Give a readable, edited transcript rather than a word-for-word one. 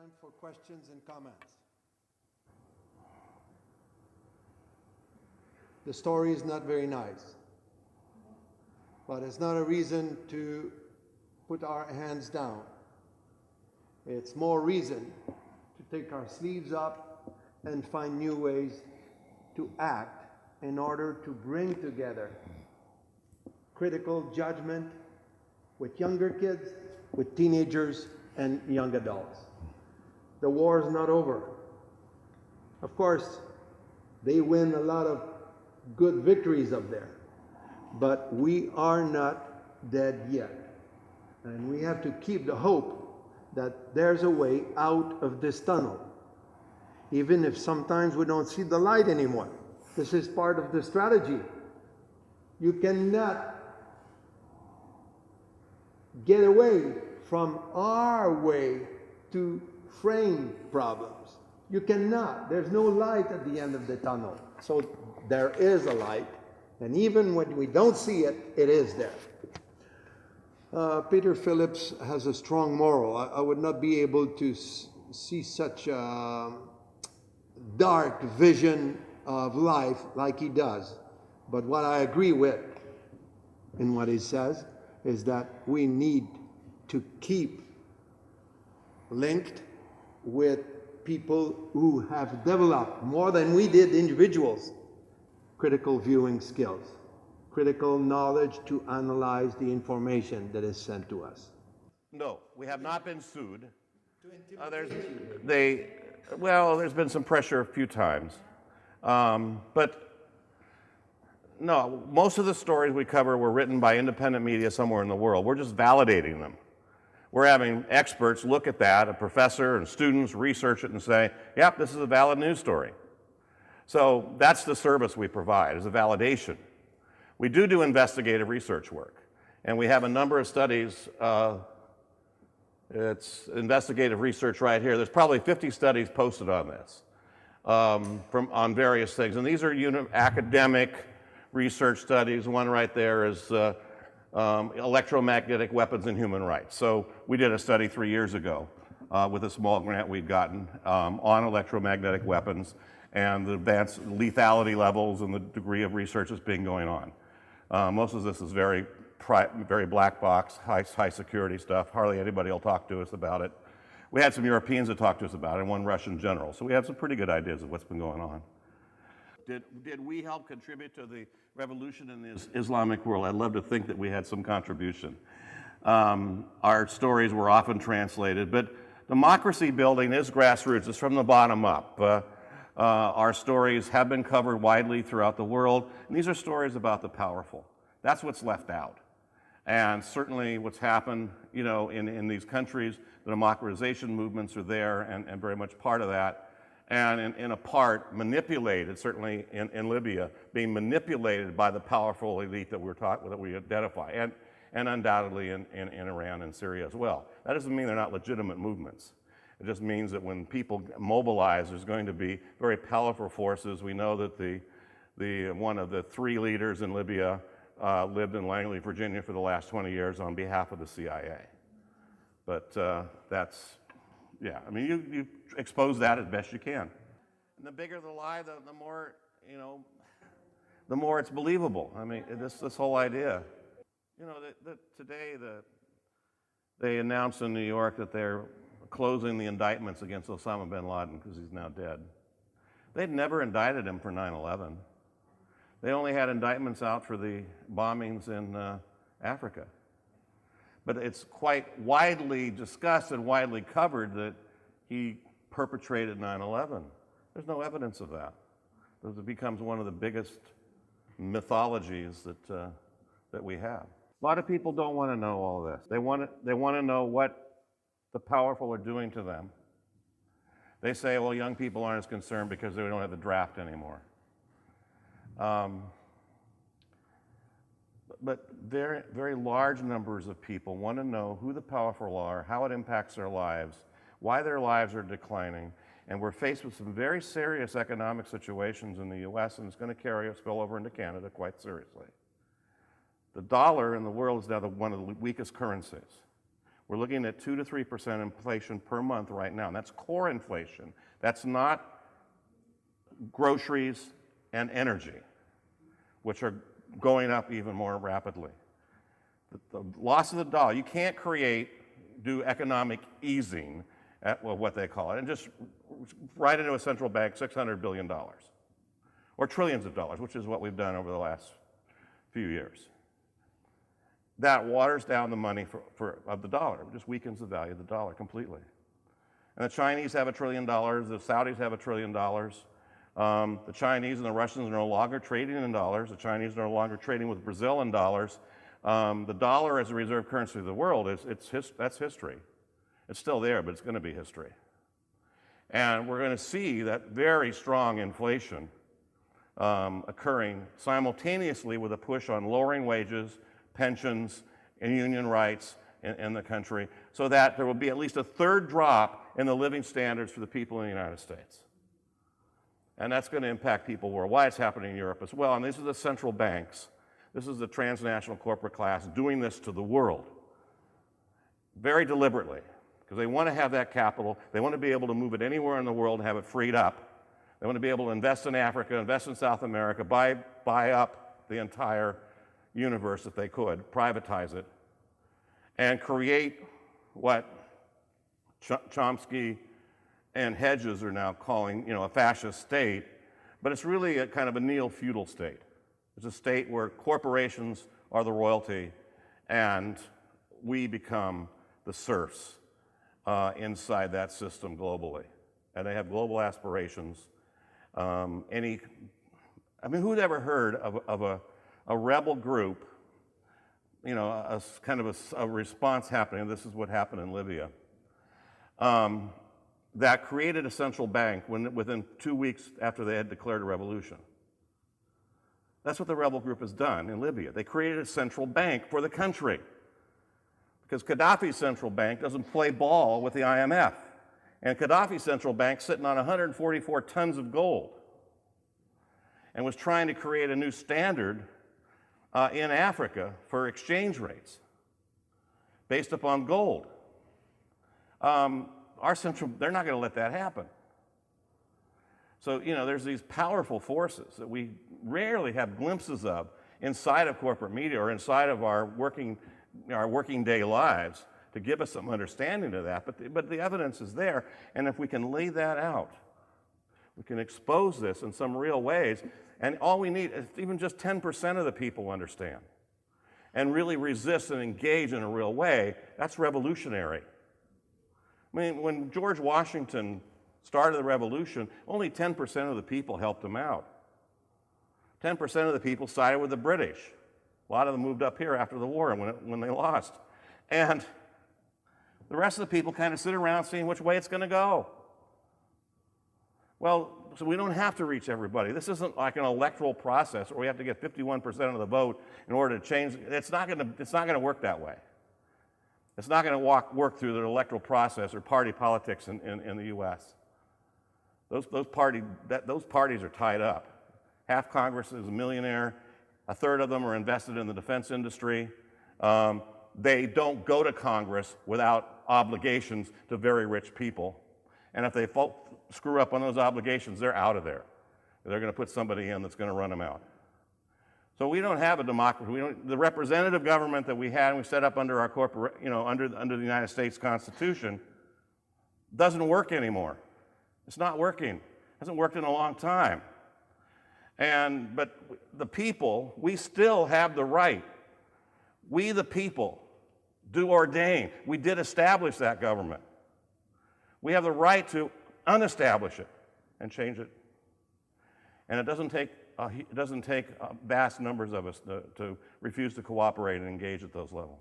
Time for questions and comments. The story is not very nice, but it's not a reason to put our hands down. It's more reason to take our sleeves up and find new ways to act in order to bring together critical judgment with younger kids, with teenagers, and young adults. The war is not over. Of course, they win a lot of good victories up there, but we are not dead yet. And we have to keep the hope that there's a way out of this tunnel, even if sometimes we don't see the light anymore. This is part of the strategy. You cannot get away from our way to frame problems. You cannot. There's no light at the end of the tunnel. So there is a light, and even when we don't see it, it is there. Peter Phillips has a strong moral. I would not be able to see such a dark vision of life like he does. But what I agree with in what he says is that we need to keep linked with people who have developed, more than we did individuals, critical viewing skills, critical knowledge to analyze the information that is sent to us. No, we have not been sued. There's been some pressure a few times. But no, most of the stories we cover were written by independent media somewhere in the world. We're just validating them. We're having experts look at that, a professor and students research it and say, yep, this is a valid news story. So that's the service we provide, is a validation. We do investigative research work, and we have a number of studies. It's investigative research right here. There's probably 50 studies posted on this, on various things. And these are academic research studies. One right there is electromagnetic weapons and human rights. So we did a study 3 years ago with a small grant we'd gotten on electromagnetic weapons and the advanced lethality levels and the degree of research that's been going on. Most of this is very black box, high security stuff. Hardly anybody will talk to us about it. We had some Europeans that talked to us about it and one Russian general. So we have some pretty good ideas of what's been going on. Did we help contribute to the revolution in the Islamic world? I'd love to think that we had some contribution. Our stories were often translated, but democracy building is grassroots. It's from the bottom up. Our stories have been covered widely throughout the world, and these are stories about the powerful. That's what's left out. And certainly what's happened, in these countries, the democratization movements are there and very much part of that. And in a part manipulated, certainly in Libya, being manipulated by the powerful elite that we identify, and undoubtedly in Iran and Syria as well. That doesn't mean they're not legitimate movements. It just means that when people mobilize, there's going to be very powerful forces. We know that one of the 3 leaders in Libya lived in Langley, Virginia for the last 20 years on behalf of the CIA. But yeah, I mean, you expose that as best you can. And the bigger the lie, the more, the more it's believable. I mean, this whole idea. Today they announced in New York that they're closing the indictments against Osama bin Laden because he's now dead. They'd never indicted him for 9/11. They only had indictments out for the bombings in Africa. But it's quite widely discussed and widely covered that he perpetrated 9/11. There's no evidence of that. It becomes one of the biggest mythologies that we have. A lot of people don't want to know all this. They want to know what the powerful are doing to them. They say, well, young people aren't as concerned because they don't have the draft anymore. But very, very large numbers of people want to know who the powerful are, how it impacts their lives, why their lives are declining, and we're faced with some very serious economic situations in the US, and it's going to carry a spill over into Canada quite seriously. The dollar in the world is now one of the weakest currencies. We're looking at 2 to 3% inflation per month right now, and that's core inflation. That's not groceries and energy, which are going up even more rapidly. The loss of the dollar, you can't do economic easing, well, what they call it, and just write into a central bank $600 billion, or trillions of dollars, which is what we've done over the last few years. That waters down the money of the dollar. It just weakens the value of the dollar completely. And the Chinese have $1 trillion, the Saudis have $1 trillion. The Chinese and the Russians are no longer trading in dollars. The Chinese are no longer trading with Brazil in dollars. The dollar as a reserve currency of the world, that's history. It's still there, but it's going to be history. And we're going to see that very strong inflation occurring simultaneously with a push on lowering wages, pensions, and union rights in the country, so that there will be at least a third drop in the living standards for the people in the United States. And that's going to impact people worldwide. It's happening in Europe as well. And these are the central banks. This is the transnational corporate class doing this to the world very deliberately, because they want to have that capital. They want to be able to move it anywhere in the world and have it freed up. They want to be able to invest in Africa, invest in South America, buy up the entire universe if they could, privatize it, and create what Chomsky and Hedges are now calling, a fascist state, but it's really a kind of a neo-feudal state. It's a state where corporations are the royalty and we become the serfs inside that system globally. And they have global aspirations. Who'd ever heard of a rebel group, a kind of a response happening? This is what happened in Libya. That created a central bank within 2 weeks after they had declared a revolution. That's what the rebel group has done in Libya. They created a central bank for the country, because Gaddafi's central bank doesn't play ball with the IMF. And Gaddafi's central bank sitting on 144 tons of gold and was trying to create a new standard in Africa for exchange rates based upon gold. They're not going to let that happen. So, there's these powerful forces that we rarely have glimpses of inside of corporate media or inside of our working day lives to give us some understanding of that. But the evidence is there, and if we can lay that out, we can expose this in some real ways, and all we need is even just 10% of the people understand and really resist and engage in a real way. That's revolutionary. When George Washington started the revolution, only 10% of the people helped him out. 10% of the people sided with the British. A lot of them moved up here after the war when they lost. And the rest of the people kind of sit around seeing which way it's going to go. Well, so we don't have to reach everybody. This isn't like an electoral process where we have to get 51% of the vote in order to change. It's not going to work that way. It's not going to work through the electoral process or party politics in the U.S. Those parties are tied up. Half Congress is a millionaire. A third of them are invested in the defense industry. They don't go to Congress without obligations to very rich people. And if they screw up on those obligations, they're out of there. They're going to put somebody in that's going to run them out. So we don't have a democracy. The representative government that we had and we set up under our under the United States Constitution doesn't work anymore. It's not working. It hasn't worked in a long time. But the people, we still have the right. We, the people, do ordain. We did establish that government. We have the right to unestablish it and change it. And it doesn't take vast numbers of us to refuse to cooperate and engage at those levels.